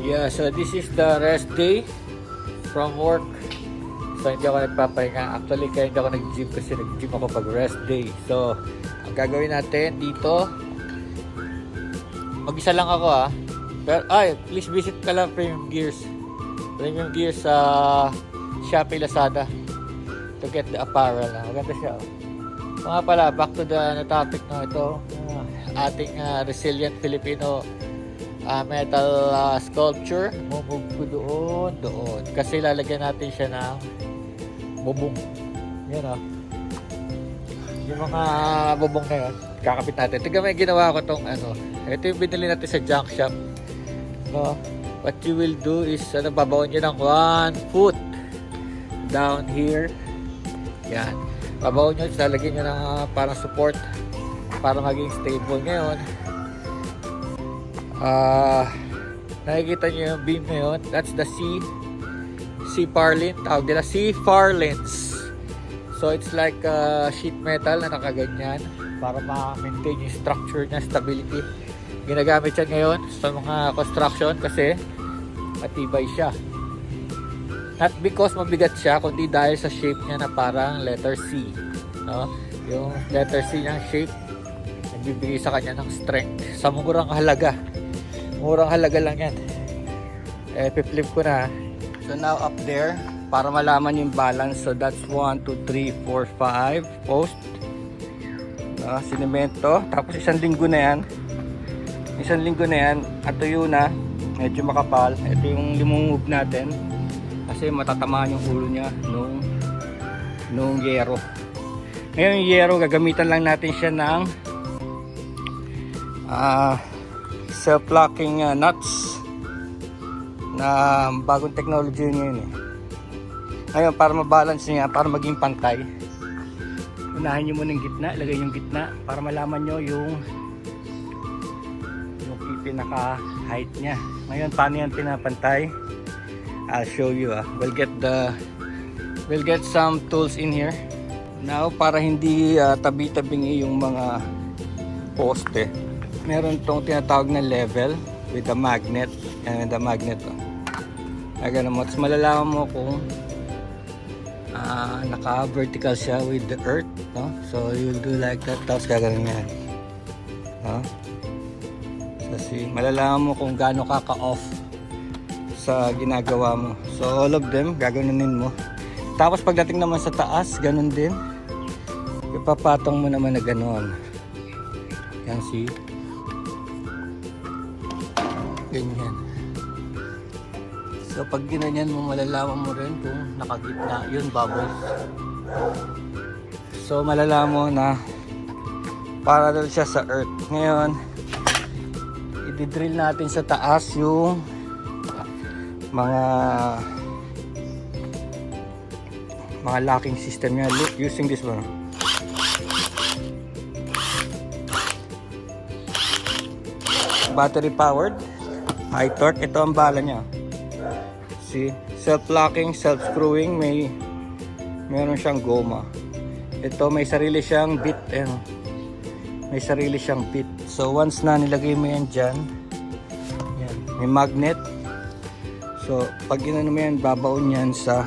Yeah, so this is the rest day from work. So hindi ako nagpapahinga. Actually, kaya hindi ako nag-gym kasi nag-gym ako pag rest day. So, ang gagawin natin dito, mag-isa lang ako Pero, please visit ka lang Premium Gears. Premium Gears sa Shopee, Lazada to get the apparel. Maganda siya. Mga pala, back to the topic na ito. Ating resilient Filipino metal sculpture. Move ko doon. Kasi lalagyan natin siya ng bubong. Yan yung mga bubong na yun, kakapit natin. Tignan mo yung ginawa ko tong ito yung binili natin sa junk shop. What you will do is babaon nyo ng 1 foot down here. Yan, babaon nyo, lalagyan nyo ng parang support para maging stable. Ngayon nakikita nyo yung beam na yun, that's the C-purlin, tawag nila C-purlins. So it's like sheet metal na nakaganyan para ma-maintain yung structure niya, stability. Ginagamit yan ngayon sa mga construction kasi matibay siya. Not because mabigat siya, kundi dahil sa shape niya na parang letter C. Yung letter C niyang shape nagbibigay sa kanya ng strength sa murang halaga. Murang halaga lang yan. Piplim ko na. So now up there, para malaman yung balance. So that's 1, 2, 3, 4, 5 post. Sinemento. Tapos isang linggo na yan. At tuyo na. Medyo makapal. Ito yung limungog natin. Kasi matatamaan yung ulo niya nung yero. Ngayon yung yero, gagamitan lang natin siya ng self-locking nuts na bagong technology ngayon Ngayon, para mabalance niya, para maging pantay, unahin nyo muna yung gitna, ilagay yung gitna para malaman nyo yung pinaka height niya. Ngayon, paano yan pinapantay? I'll show you. We'll get some tools in here now para hindi tabi-tabingi yung mga poste. Meron tong tinatawag na level with a magnet and the magnet ganun mo. Tapos malalaman mo kung naka vertical siya with the earth, so you'll do like that, tapos gagawin yan kasi malalaman mo kung gaano ka off sa ginagawa mo. So all of them gaganunin mo, tapos pagdating naman sa taas ganun din, ipapatong mo naman na ganon. Yan, see, ganyan. So pag ginanyan mo, malalaman mo rin kung nakagitna yun, bubbles. So malalaman mo na parallel siya sa earth. Ngayon, i-drill natin sa taas yung mga locking system niya. Look, using this one. Battery powered, high torque. Ito ang bala niya. See, self-locking, self-screwing, meron siyang goma. Ito may sarili siyang bit, may sarili siyang bit. So once na nilagay mo yan dyan, yan, may magnet. So pag ginano mo yan, babaon yan sa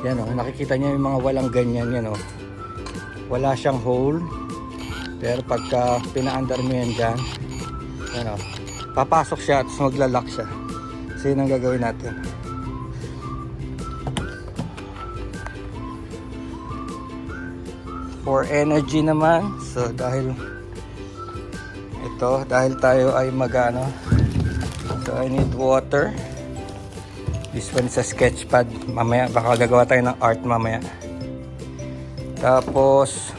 yan nakikita niyo yung mga walang ganyan yan wala siyang hole. Pero pagka pinaandar mo yan dyan, papasok siya at maglalak siya. So yun ang gagawin natin. For energy naman, so dahil tayo ay so I need water. This one is a sketch pad. Mamaya baka gagawa tayo ng art mamaya. Tapos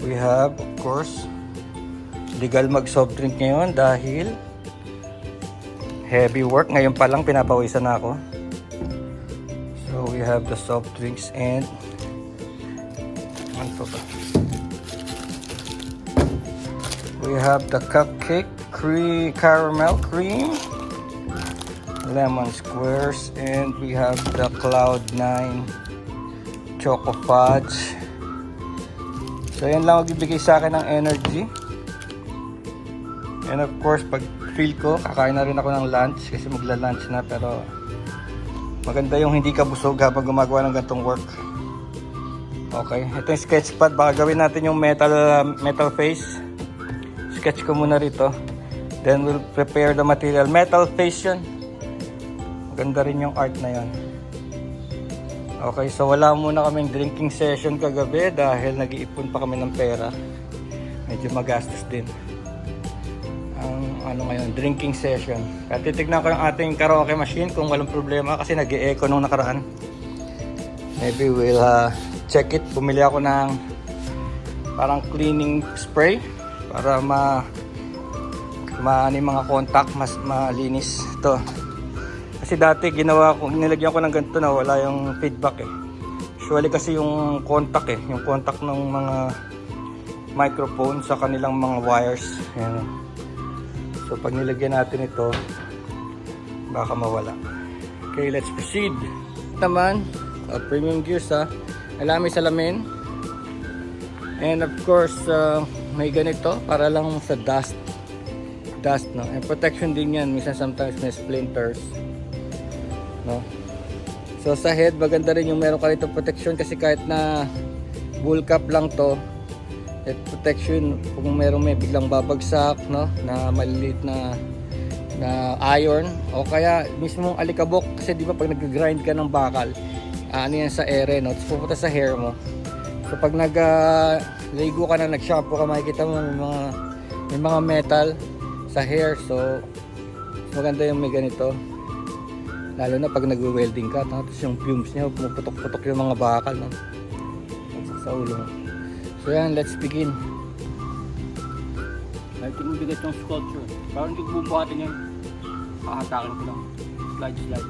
we have, of course, legal mag soft drink ngayon dahil heavy work. Ngayon pa lang pinapawisan na ako. So we have the soft drinks and we have the cupcake, caramel cream, lemon squares, and we have the Cloud9 Choco Fudge. So yan lang magbibigay sa akin ng energy. And of course, pag feel ko. Kakain na rin ako ng lunch kasi magla-lunch na, pero maganda yung hindi ka busog habang gumagawa ng gantong work. Okay, ito yung sketch pad. Baka gawin natin yung metal face. Sketch ko muna rito. Then we'll prepare the material. Metal face yun. Maganda rin yung art na yun. Okay, so wala muna kaming drinking session kagabi dahil nag-iipon pa kami ng pera. Medyo magastos din ang ngayon, drinking session. At titignan ko yung ating karaoke machine kung walang problema kasi nag-e-echo nung nakaraan. Maybe we'll check it. Bumili ako ng parang cleaning spray para yung mga contact mas malinis ito. Kasi dati nilagyan ko ng ganito na wala yung feedback eh. Usually kasi yung contact yung contact ng mga microphone sa kanilang mga wires. Ayan. So pag nilagyan natin ito, baka mawala. Okay, let's proceed. Naman, premium gears alam may salamin. And of course, may ganito para lang sa dust, no? And protection din yan. Minsan sometimes may splinters, no? So sa head, maganda rin yung meron ka rito protection kasi kahit na bull cap lang to, protection kung may biglang babagsak, no, na maliliit na iron o kaya mismong alikabok kasi di ba pag nag-grind ka ng bakal, ano yan sa ere, no, tapos pupunta sa hair mo. So pag ligo ka na, nag-shampoo ka, makikita mo may mga metal sa hair. So maganda yung may ganito, lalo na pag nag-welding ka, no? Tapos yung fumes niya pumuputok-putok yung mga bakal, no, sa ulo mo. So yan, let's begin. I think mabigat yung sculpture. Parang hindi ko bubuhatin yan. Kakatakin ko lang. Slide.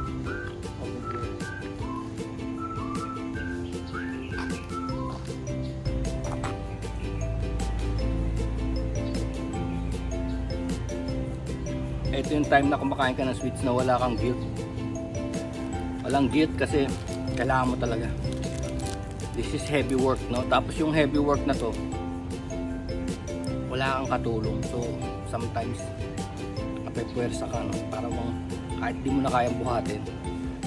Ito yung time na kumakain ka ng sweets na wala kang guilt. Walang guilt kasi kailangan mo talaga. This is heavy work, no? Tapos yung heavy work na to, wala kang katulong. So sometimes napipwersa ka, no? Para mong kahit di mo na kayang buhatin,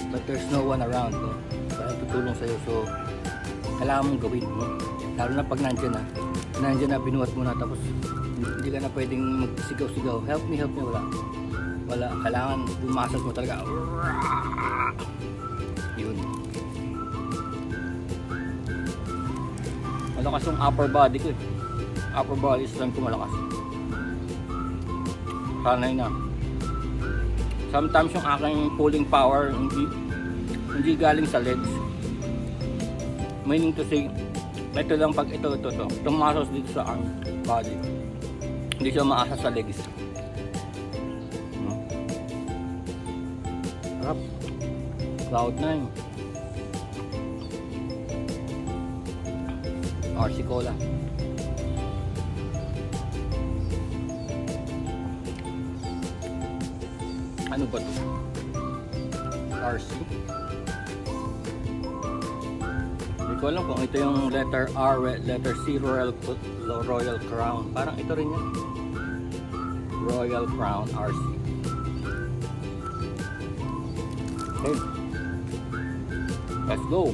but there's no one around, no? Kaya tutulong sa'yo. So kailangan mong gawin, no? Lalo na pag nandiyan na binuhat mo na, tapos hindi ka na pwedeng magsigaw-sigaw, help me, wala, kailangan bumasag mo talaga. Yun. Malakas yung upper body ko eh. Upper body strength ko malakas. Sanay na. Sometimes yung aking pulling power hindi galing sa legs. Meaning to say, ito lang pag ito tumasos dito sa arm body. Hindi siya maasa sa legs. Harap. Cloud 9. RC Cola. Ano ba ito? RC? Hindi ko alam kung ito yung letter R, letter C, Royal Crown. Parang ito rin yan. Royal Crown RC. Okay. Let's go.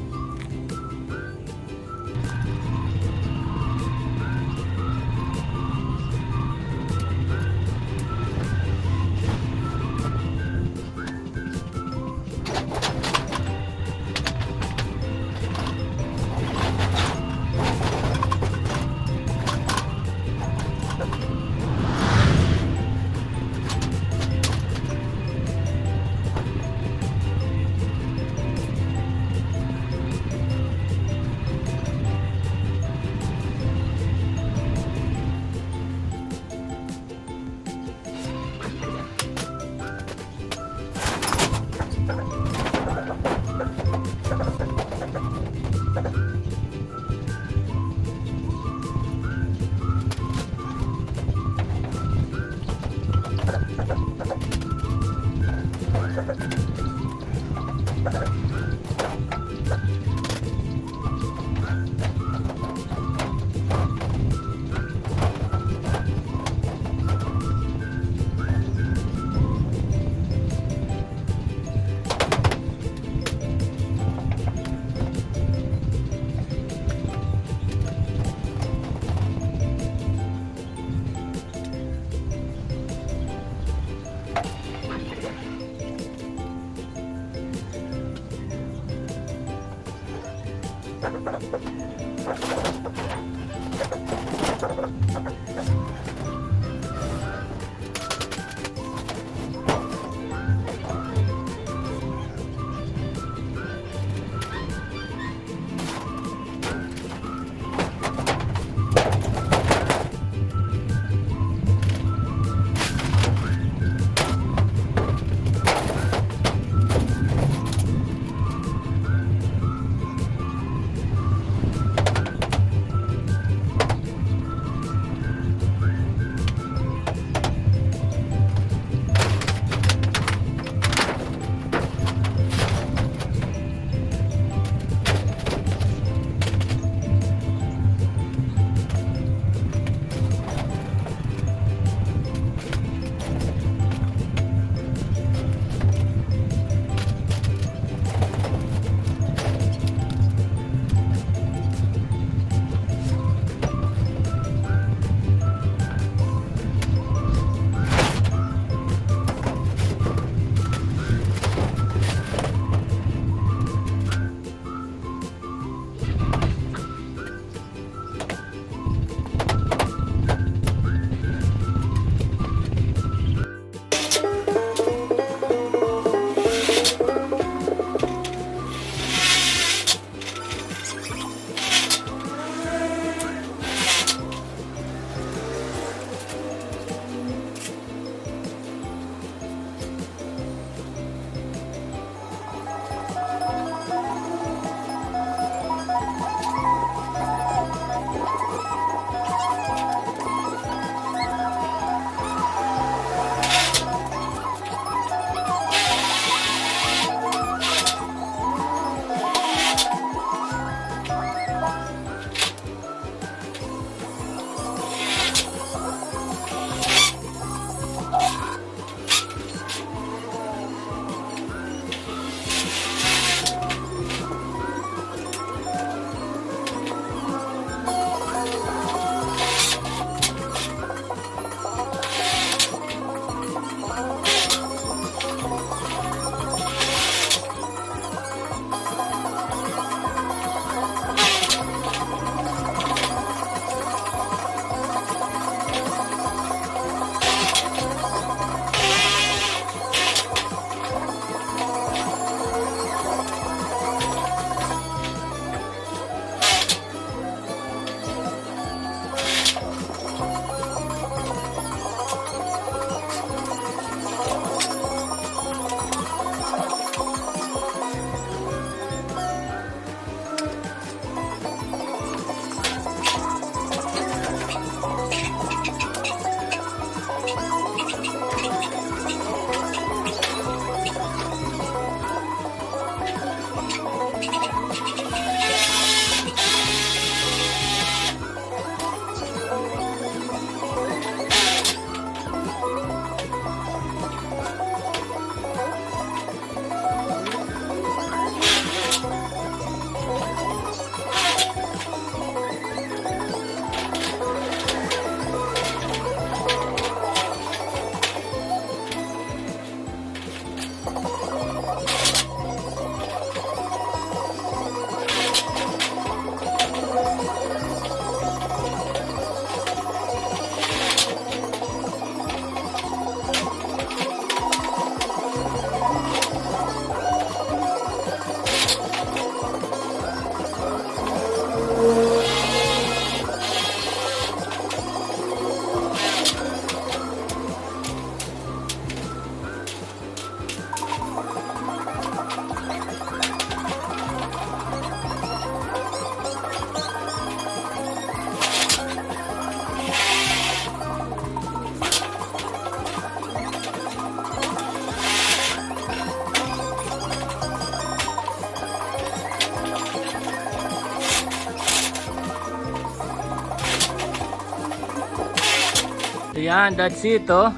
So yan, that's it oh.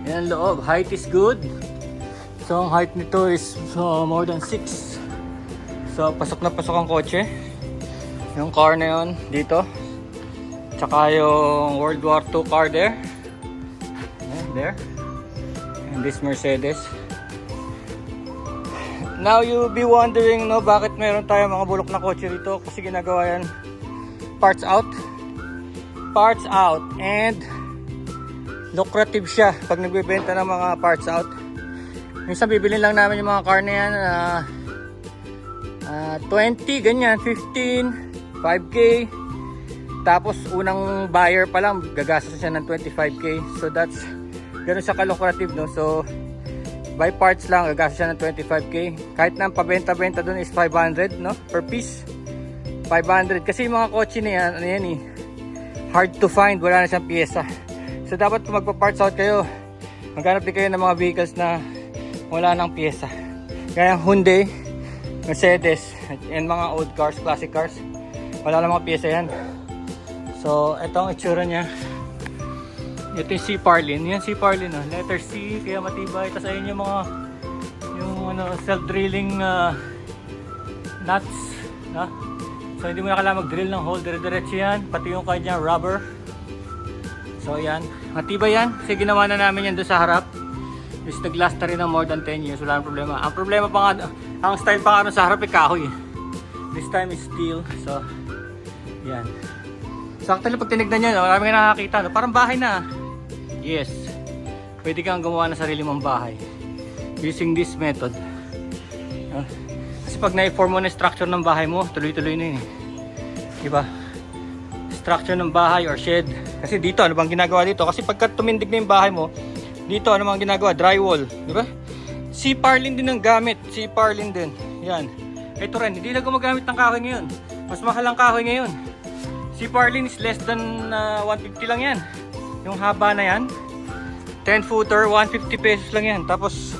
Yan ang loob, height is good. So ang height nito is more than 6. So pasok na pasok ang kotse. Yung car na yun dito. Tsaka yung World War II car there. There. And this Mercedes. Now you be wondering, no, bakit meron tayo mga bulok na kotse rito? Kasi ginagawa yan parts out. Parts out, and lucrative siya pag nagbebenta ng mga parts out. Minsan bibili lang namin yung mga car na yan, 20, ganyan, 15, 5K. Tapos unang buyer pa lang gagastos siya ng 25K. So that's ganun siya ka-lucrative, no? So by parts lang gagastos siya ng 25K. Kahit na ang pabenta-benta dun is 500, no? Per piece 500. Kasi yung mga kotse na yan, ano yan eh, hard to find, wala na siyang pyesa. So dapat kung magpa-parts out kayo, maghanap din kayo ng mga vehicles na wala nang pyesa. Gaya Hyundai, Mercedes, and mga old cars, classic cars, wala lang mga pyesa yan. So ito ang itsura niya. Ito yung C Parlin. Yan C Parlin, oh. Letter C, kaya matibay. Tapos ayun yung mga self-drilling nuts, no? So hindi mo na kailangan mag-drill ng hole, dire-diretso yan. Pati yung kanya rubber. So yan, matibay yan. Kasi ginawa na namin yan doon sa harap. Is nag-last na rin ng more than 10 years. Wala nang problema. Ang problema pa nga, ang style pa nga sa harap ay kahoy. This time is steel. So yan. So actually pag tinignan nyo, marami ka nakakita, no? Parang bahay na. Yes, pwede kang gumawa ng sarili mong bahay using this method. Kasi pag na-form mo na structure ng bahay mo, tuloy-tuloy na yun eh. Diba? Structure ng bahay or shed. Kasi dito, ano bang ginagawa dito? Kasi pagka tumindig na yung bahay mo, dito ano bang ginagawa? Drywall. Diba? C Parlin din ang gamit. C Parlin din. Yan. Ito rin, hindi na gumagamit ng kahoy ngayon. Mas mahal ang kahoy ngayon. C Parlin is less than 150 lang yan. Yung haba na yan, 10 footer, 150 pesos lang yan. Tapos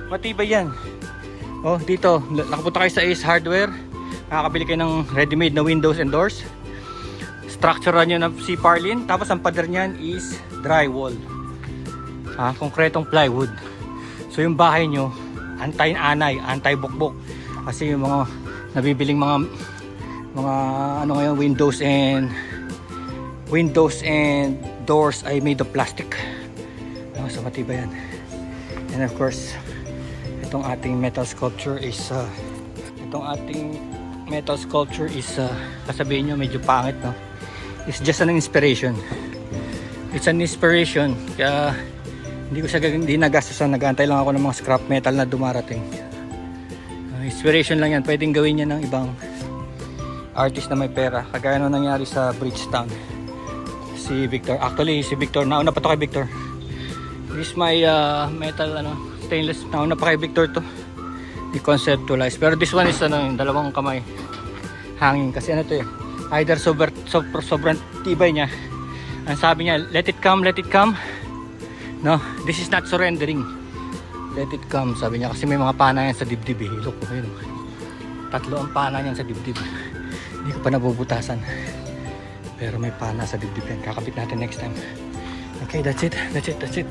matibay yan. Oh, dito nakapunta kayo sa Ace Hardware, makakabili kayo ng ready-made na windows and doors. Structure nyo ng C Parlin. Tapos ang pader nyan is drywall, konkretong plywood. So yung bahay nyo anti-anay, anti-bukbok. Kasi yung mga nabibiling mga ano ngayon, windows and doors ay made of plastic. So matibay yan. And of course, itong ating metal sculpture is kasabihin nyo medyo pangit, no? It's just an inspiration. It's an inspiration. Kaya hindi ko siya nagastusan. Nag-aantay lang ako ng mga scrap metal na dumarating. Inspiration lang yan. Pwedeng gawin yan ng ibang artist na may pera. Kagaya nung nangyari sa Bridgetown. Si Victor. Actually, si Victor. Nauna pa to kay Victor. This is my metal stainless. Nauna pa kay Victor to. I-conceptualize. Pero this one is dalawang kamay. Hanging. Kasi ano to eh. Either sobrang tibay niya. Ang sabi niya, let it come, let it come. No, this is not surrendering. Let it come. Sabi niya kasi may mga pana yan sa dibdib eh. Look, ayun. 3 ang pana yan sa dibdib. Hindi ko pa nabubutasan. Pero may pana sa dibdib yan. Kakabit natin next time. Okay, that's it.